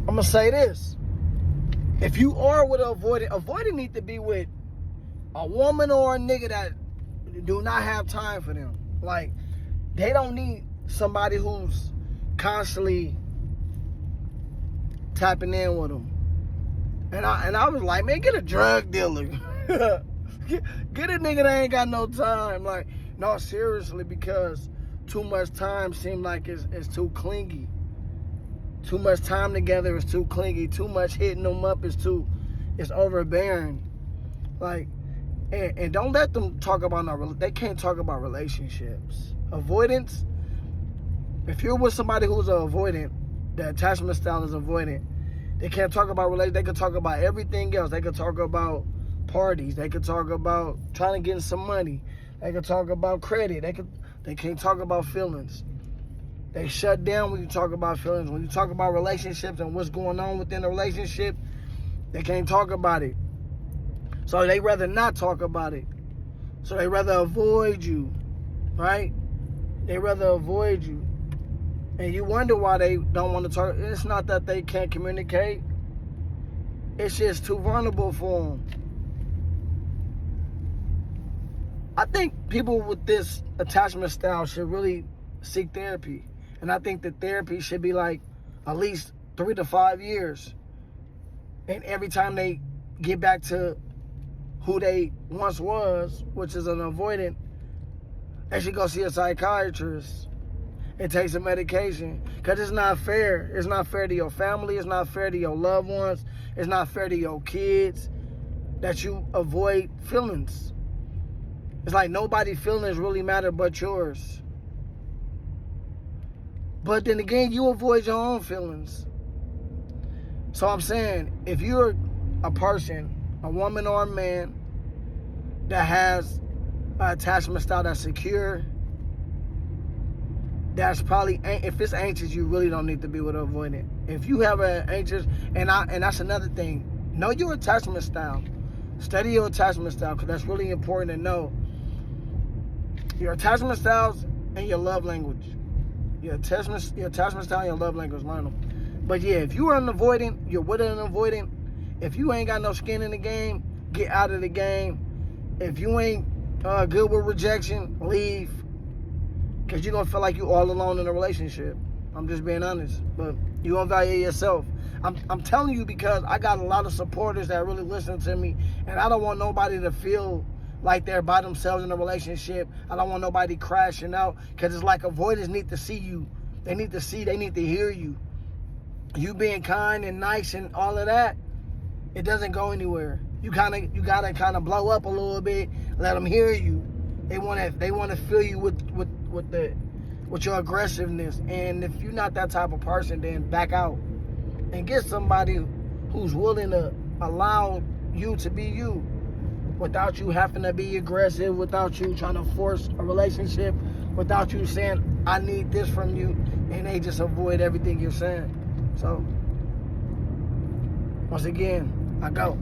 I'm gonna say this. If you are with an avoidant need to be with a woman or a nigga that do not have time for them. Like, they don't need somebody who's constantly tapping in with them. And I was like, man, get a drug dealer. get a nigga that ain't got no time. Like, no, seriously, because too much time seems like it's too clingy. Too much time together is too clingy. Too much hitting them up is it's overbearing. Like, and don't let them talk about they can't talk about relationships. Avoidance, if you're with somebody who's an avoidant, the attachment style is avoidant, they can't talk about relationships. They can talk about everything else. They can talk about parties. They can talk about trying to get some money. They can talk about credit. They can't talk about feelings. They shut down when you talk about feelings. When you talk about relationships and what's going on within the relationship, they can't talk about it. So they rather not talk about it. So they rather avoid you, right? They rather avoid you. And you wonder why they don't want to talk. It's not that they can't communicate. It's just too vulnerable for them. I think people with this attachment style should really seek therapy. And I think that therapy should be like at least 3 to 5 years. And every time they get back to who they once was, which is an avoidant, they should go see a psychiatrist and take some medication. Because it's not fair. It's not fair to your family. It's not fair to your loved ones. It's not fair to your kids that you avoid feelings. It's like nobody's feelings really matter but yours. But then again, you avoid your own feelings. So I'm saying, if you're a person, a woman or a man, that has an attachment style that's secure, that's probably, if it's anxious, you really don't need to be with an avoidant. If you have an anxious, and that's another thing, know your attachment style. Study your attachment style, because that's really important to know. Your attachment styles and your love language. Your attachment style and your love language, learn them. But yeah, if you are an avoidant, you're with an avoidant, if you ain't got no skin in the game, get out of the game. If you ain't good with rejection, leave. Because you're going to feel like you're all alone in a relationship. I'm just being honest. But you're going to value yourself. I'm telling you because I got a lot of supporters that really listen to me. And I don't want nobody to feel like they're by themselves in a relationship. I don't want nobody crashing out. Because it's like avoidants need to see you. They need to hear you. You being kind and nice and all of that, it doesn't go anywhere. You gotta kind of blow up a little bit, let them hear you. They want to feel you with your aggressiveness. And if you're not that type of person, then back out and get somebody who's willing to allow you to be you, without you having to be aggressive, without you trying to force a relationship, without you saying, I need this from you, and they just avoid everything you're saying. So, once again, I go.